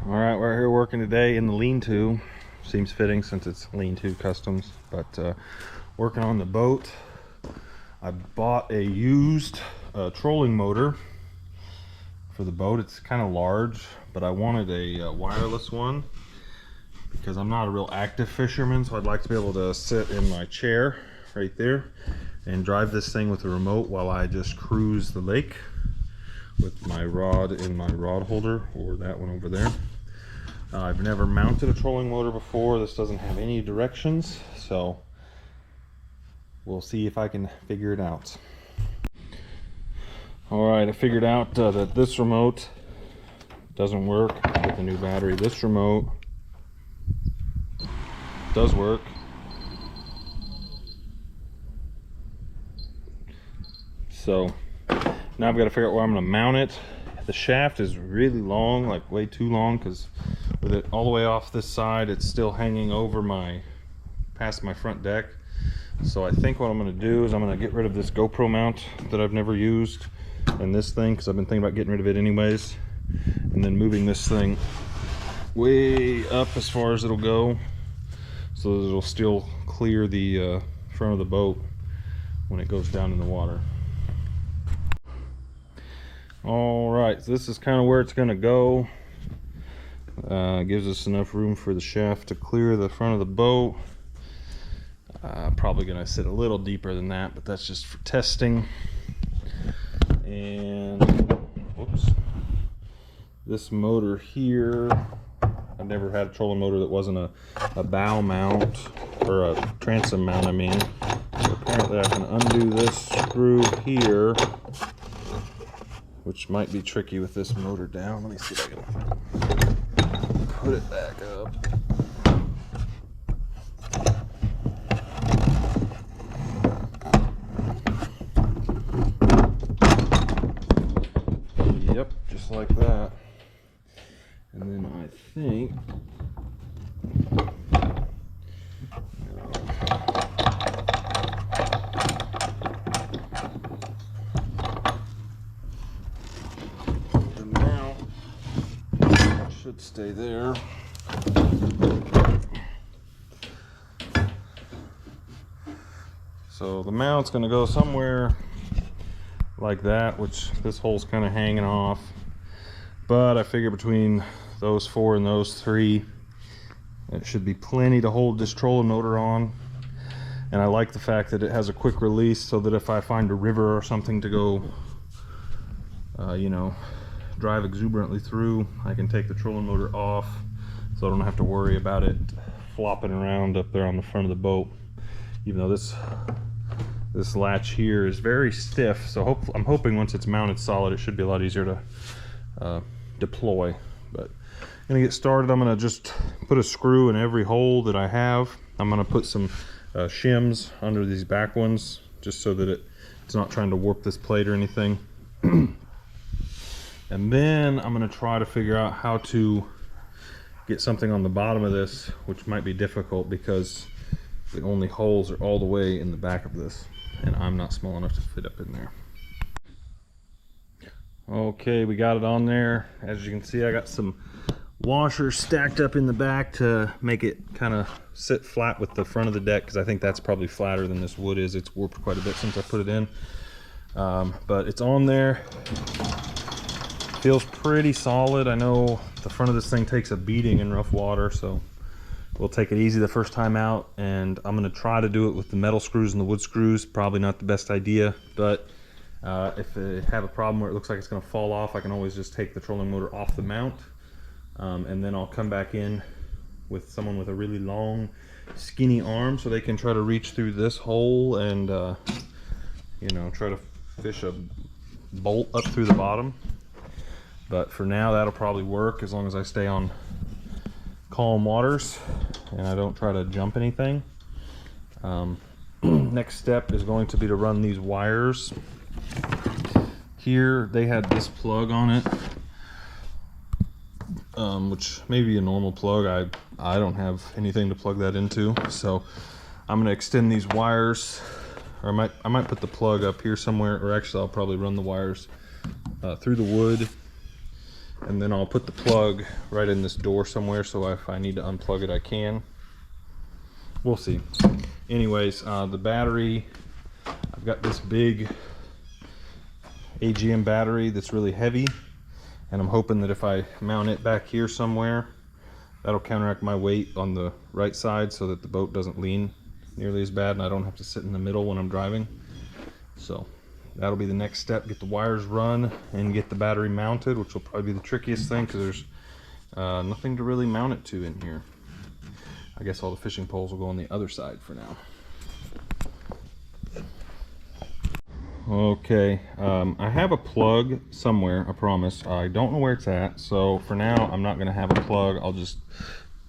All right, we're here working today in the lean-to. Seems fitting since it's lean-to customs, but working on the boat. I bought a used trolling motor for the boat. It's kind of large, but I wanted a wireless one because I'm not a real active fisherman, so I'd like to be able to sit in my chair right there and drive this thing with a remote while I just cruise the lake with my rod in my rod holder, or that one over there. I've never mounted a trolling motor before. This doesn't have any directions, so we'll see if I can figure it out. Alright, I figured out that this remote doesn't work with the new battery. This remote does work. So now I've got to figure out where I'm going to mount it. The shaft is really long, like way too long, because with it all the way off this side, it's still hanging over past my front deck. So I think what I'm going to do is I'm going to get rid of this GoPro mount that I've never used and this thing, because I've been thinking about getting rid of it anyways, and then moving this thing way up as far as it'll go, so that it'll still clear the front of the boat when it goes down in the water. Alright, so this is kind of where it's going to go. Gives us enough room for the shaft to clear the front of the boat. Probably going to sit a little deeper than that, but that's just for testing. And whoops, this motor here, I've never had a trolling motor that wasn't a bow mount, or a transom mount, I mean. So apparently I can undo this screw here, which might be tricky with this motor down. Let me see if I can put it back up. Yep, just like that. And then I think should stay there. So the mount's going to go somewhere like that, which this hole's kind of hanging off, but I figure between those four and those three it should be plenty to hold this trolling motor on. And I like the fact that it has a quick release, so that if I find a river or something to go you know, drive exuberantly through, I can take the trolling motor off, so I don't have to worry about it flopping around up there on the front of the boat. Even though this latch here is very stiff, so I'm hoping once it's mounted solid, it should be a lot easier to deploy. But I'm gonna get started. I'm gonna just put a screw in every hole that I have. I'm gonna put some shims under these back ones, just so that it's not trying to warp this plate or anything. And then I'm going to try to figure out how to get something on the bottom of this, which might be difficult because the only holes are all the way in the back of this, and I'm not small enough to fit up in there. Okay, we got it on there. As you can see, I got some washers stacked up in the back to make it kind of sit flat with the front of the deck, because I think that's probably flatter than this wood is. It's warped quite a bit since I put it in, but it's on there. Feels pretty solid. I know the front of this thing takes a beating in rough water, so we'll take it easy the first time out, and I'm going to try to do it with the metal screws and the wood screws. Probably not the best idea, but if I have a problem where it looks like it's going to fall off, I can always just take the trolling motor off the mount, and then I'll come back in with someone with a really long skinny arm, so they can try to reach through this hole and you know, try to fish a bolt up through the bottom. But for now, that'll probably work as long as I stay on calm waters and I don't try to jump anything. Next step is going to be to run these wires. Here, they had this plug on it, which may be a normal plug. I don't have anything to plug that into, so I'm going to extend these wires, or I might put the plug up here somewhere, or actually I'll probably run the wires through the wood And then I'll put the plug right in this door somewhere, so if I need to unplug it, I can. We'll see. Anyways, the battery, I've got this big AGM battery that's really heavy, and I'm hoping that if I mount it back here somewhere, that'll counteract my weight on the right side so that the boat doesn't lean nearly as bad and I don't have to sit in the middle when I'm driving. So that'll be the next step, get the wires run and get the battery mounted, which will probably be the trickiest thing because there's nothing to really mount it to in here. I guess all the fishing poles will go on the other side for now. Okay, I have a plug somewhere, I promise. I don't know where it's at, so for now I'm not going to have a plug. I'll just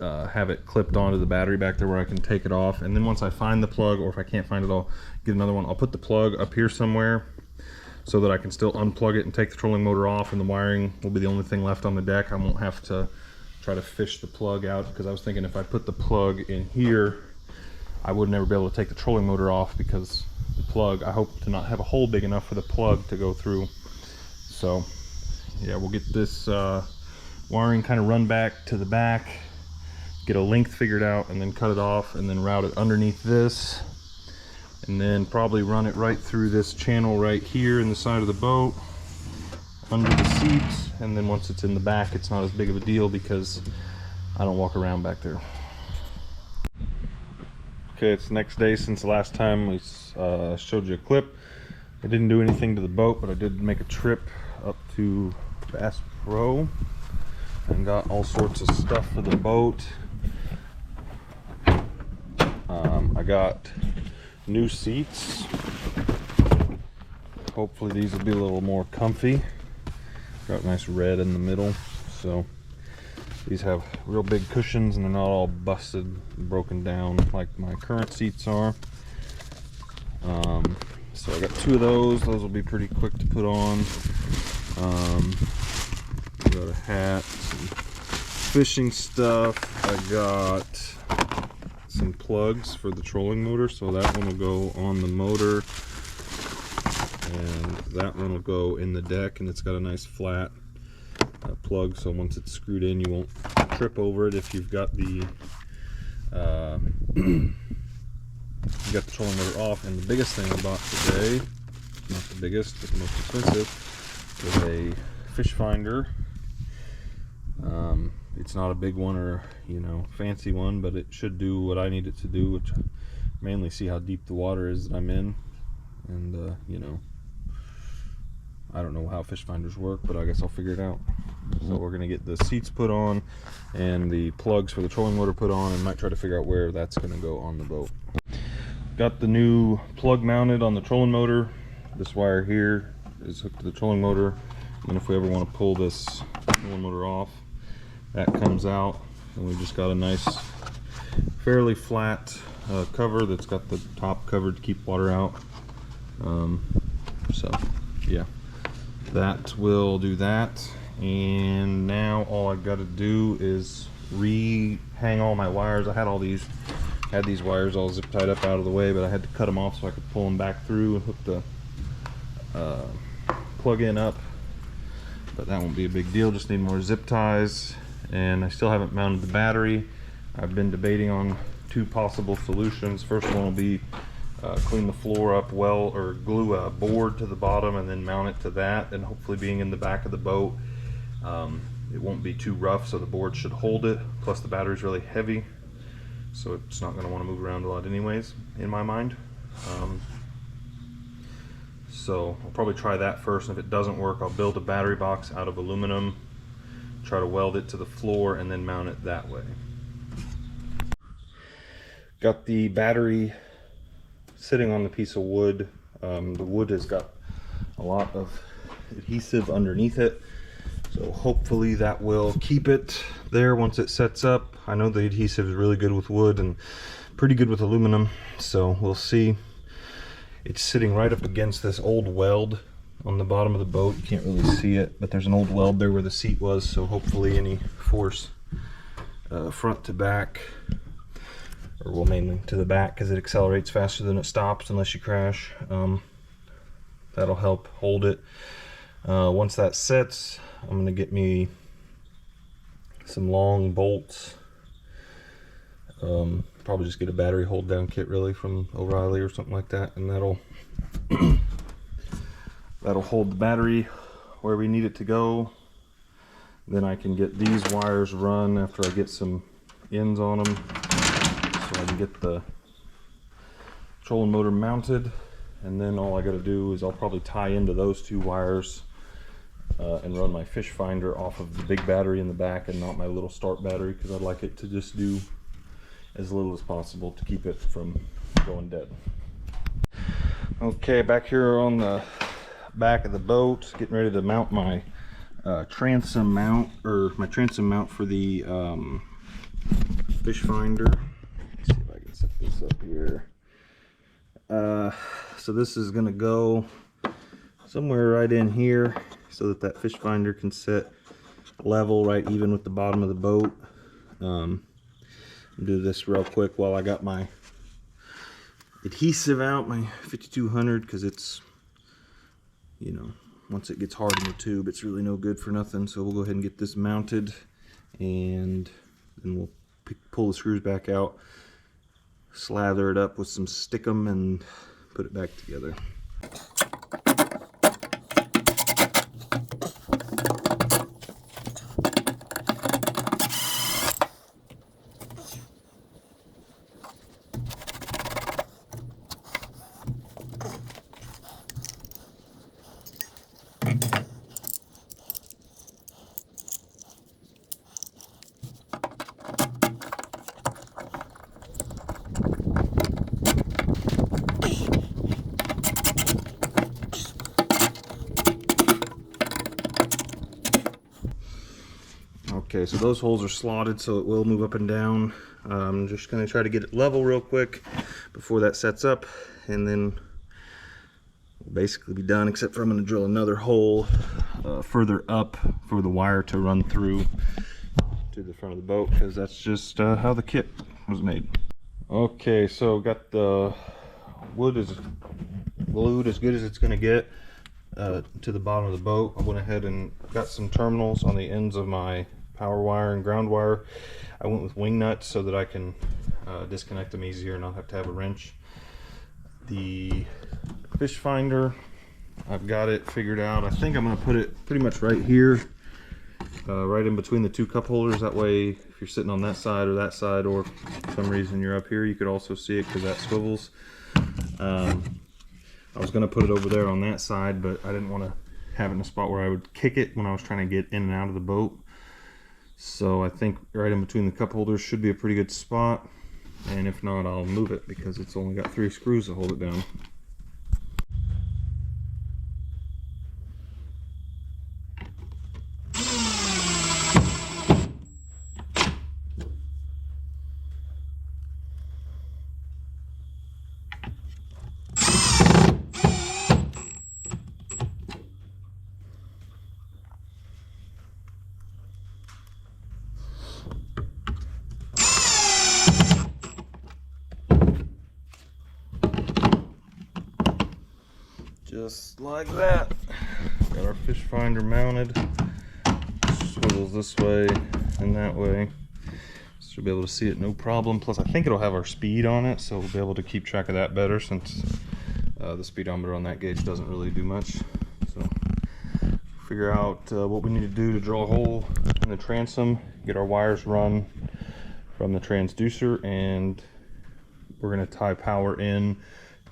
have it clipped onto the battery back there where I can take it off, and then once I find the plug, or if I can't find it, I'll get another one. I'll put the plug up here somewhere so that I can still unplug it and take the trolling motor off, and the wiring will be the only thing left on the deck. I won't have to try to fish the plug out, because I was thinking if I put the plug in here, I would never be able to take the trolling motor off, because the plug, I hope to not have a hole big enough for the plug to go through. So yeah, we'll get this wiring kind of run back to the back, get a length figured out, and then cut it off, and then route it underneath this, and then probably run it right through this channel right here in the side of the boat, under the seats, and then once it's in the back, it's not as big of a deal because I don't walk around back there. Okay, it's the next day since the last time we showed you a clip. I didn't do anything to the boat, but I did make a trip up to Bass Pro and got all sorts of stuff for the boat. I got new seats. Hopefully these will be a little more comfy. Got nice red in the middle, so these have real big cushions and they're not all busted and broken down like my current seats are. So I got two of those. Those will be pretty quick to put on. Got a hat, some fishing stuff. I got some plugs for the trolling motor, so that one will go on the motor and that one will go in the deck, and it's got a nice flat plug, so once it's screwed in you won't trip over it if you've got the trolling motor off. And the biggest thing I bought today, not the biggest but the most expensive, is a fish finder. It's not a big one or fancy one, but it should do what I need it to do, which mainly see how deep the water is that I'm in. And I don't know how fish finders work, but I guess I'll figure it out. So we're gonna get the seats put on and the plugs for the trolling motor put on, and might try to figure out where that's gonna go on the boat. Got the new plug mounted on the trolling motor. This wire here is hooked to the trolling motor, and if we ever want to pull this trolling motor off, that comes out, and we've just got a nice fairly flat cover that's got the top covered to keep water out. So yeah, that will do that. And now all I've got to do is re-hang all my wires. I had these wires all zip tied up out of the way, but I had to cut them off so I could pull them back through and hook the plug-in up. But that won't be a big deal, just need more zip ties. And I still haven't mounted the battery. I've been debating on two possible solutions. First one will be clean the floor up well, or glue a board to the bottom and then mount it to that, and hopefully being in the back of the boat, it won't be too rough, so the board should hold it. Plus the battery's really heavy, so it's not going to want to move around a lot anyways, in my mind. So I'll probably try that first, and if it doesn't work, I'll build a battery box out of aluminum, try to weld it to the floor, and then mount it that way. Got the battery sitting on the piece of wood. The wood has got a lot of adhesive underneath it, so hopefully that will keep it there once it sets up. I know the adhesive is really good with wood and pretty good with aluminum, so we'll see. It's sitting right up against this old weld on the bottom of the boat. You can't really see it, but there's an old weld there where the seat was, so hopefully any force front to back, or well, mainly to the back, because it accelerates faster than it stops unless you crash, that'll help hold it. Once that sets, I'm gonna get me some long bolts. Probably just get a battery hold down kit really from O'Reilly or something like that, and that'll that'll hold the battery where we need it to go. Then I can get these wires run after I get some ends on them, so I can get the trolling motor mounted. And then all I got to do is I'll probably tie into those two wires and run my fish finder off of the big battery in the back and not my little start battery, because I'd like it to just do as little as possible to keep it from going dead. Okay, back here on the back of the boat, getting ready to mount my transom mount, or my transom mount for the fish finder. Let's see if I can set this up here. So this is gonna go somewhere right in here so that that fish finder can sit level right even with the bottom of the boat. Do this real quick while I got my adhesive out, my 5200, because it's, you know, once it gets hard in the tube, it's really no good for nothing. So we'll go ahead and get this mounted, and then we'll pull the screws back out, slather it up with some stickum, and put it back together. Okay, so those holes are slotted so it will move up and down. I'm just going to try to get it level real quick before that sets up, and then we'll basically be done, except for I'm going to drill another hole further up for the wire to run through to the front of the boat, because that's just how the kit was made. Okay, so got the wood is glued as good as it's going to get to the bottom of the boat. I went ahead and got some terminals on the ends of my power wire and ground wire. I went with wing nuts so that I can disconnect them easier and not have to have a wrench. The fish finder, I've got it figured out. I think I'm going to put it pretty much right here, right in between the two cup holders. That way if you're sitting on that side, or for some reason you're up here, you could also see it because that swivels. I was going to put it over there on that side, but I didn't want to have it in a spot where I would kick it when I was trying to get in and out of the boat. So I think right in between the cup holders should be a pretty good spot, and if not, I'll move it because it's only got 3 screws to hold it down. Just like that. Got our fish finder mounted. Swivels this way and that way. Should be able to see it no problem. Plus I think it'll have our speed on it, so we'll be able to keep track of that better, since the speedometer on that gauge doesn't really do much. So figure out what we need to do to drill a hole in the transom, get our wires run from the transducer, and we're going to tie power in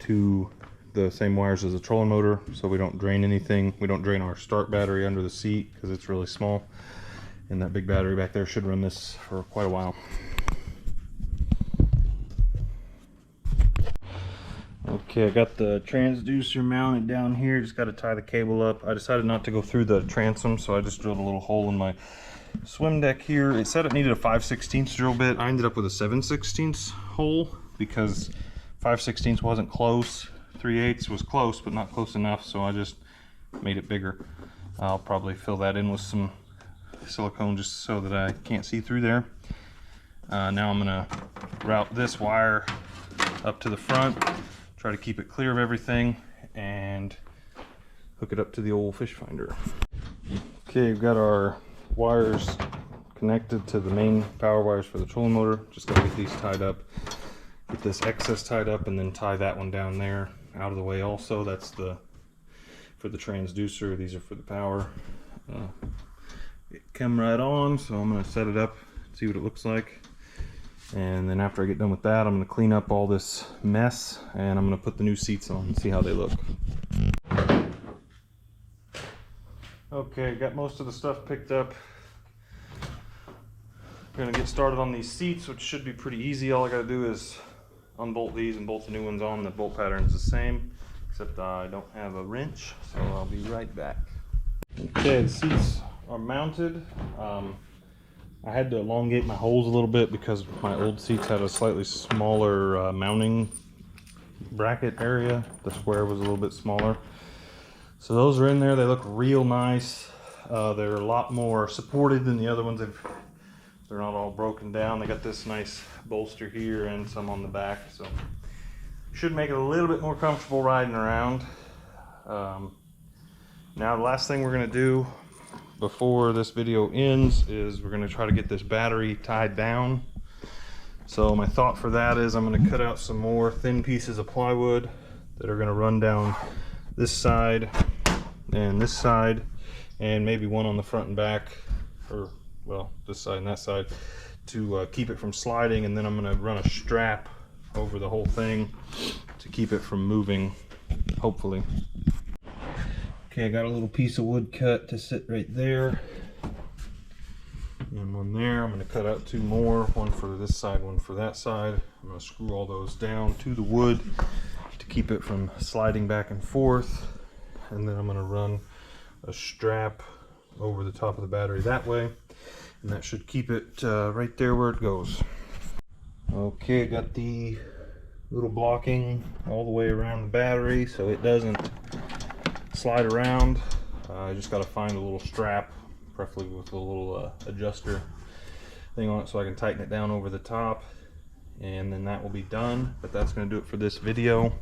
to the same wires as the trolling motor, so we don't drain anything. We don't drain our start battery under the seat because it's really small, and that big battery back there should run this for quite a while. Okay, I got the transducer mounted down here. Just got to tie the cable up. I decided not to go through the transom, so I just drilled a little hole in my swim deck here. It said it needed a 5/16 drill bit. I ended up with a 7/16 hole because 5/16 wasn't close. 3/8 was close, but not close enough, so I just made it bigger. I'll probably fill that in with some silicone just so that I can't see through there. Now I'm gonna route this wire up to the front, try to keep it clear of everything, and hook it up to the old fish finder. Okay, we've got our wires connected to the main power wires for the trolling motor. Just gotta get these tied up, get this excess tied up, and then tie that one down there out of the way also. That's the for the transducer, these are for the power. It came right on, so I'm gonna set it up, see what it looks like. And then after I get done with that, I'm gonna clean up all this mess and I'm gonna put the new seats on and see how they look. Okay, got most of the stuff picked up. We're gonna get started on these seats, which should be pretty easy. All I gotta do is unbolt these and bolt the new ones on. The bolt pattern is the same, except I don't have a wrench, so I'll be right back. Okay, the seats are mounted. I had to elongate my holes a little bit because my old seats had a slightly smaller mounting bracket area. The square was a little bit smaller. So those are in there. They look real nice. They're a lot more supported than the other ones. They're not all broken down. They got this nice bolster here and some on the back. So should make it a little bit more comfortable riding around. Now the last thing we're going to do before this video ends is we're going to try to get this battery tied down. So my thought for that is I'm going to cut out some more thin pieces of plywood that are going to run down this side and this side, and maybe one on the front and back, or well, this side and that side, to keep it from sliding. And then I'm going to run a strap over the whole thing to keep it from moving, hopefully. Okay, I got a little piece of wood cut to sit right there, and one there. I'm going to cut out two more, one for this side, one for that side. I'm going to screw all those down to the wood to keep it from sliding back and forth, and then I'm going to run a strap over the top of the battery that way, and that should keep it right there where it goes. Okay, got the little blocking all the way around the battery so it doesn't slide around. I just got to find a little strap, preferably with a little adjuster thing on it, so I can tighten it down over the top, and then that will be done. But that's going to do it for this video.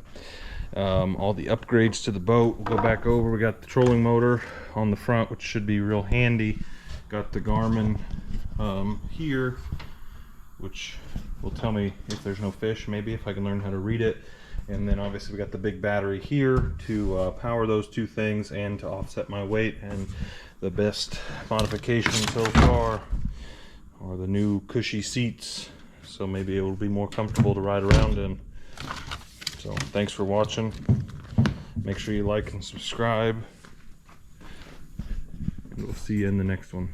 All the upgrades to the boat we'll go back over. We got the trolling motor on the front, which should be real handy. Got the Garmin here, which will tell me if there's no fish, maybe, if I can learn how to read it. And then obviously we got the big battery here to power those two things and to offset my weight. And the best modification so far are the new cushy seats, so maybe it will be more comfortable to ride around in. So thanks for watching. Make sure you like and subscribe, and we'll see you in the next one.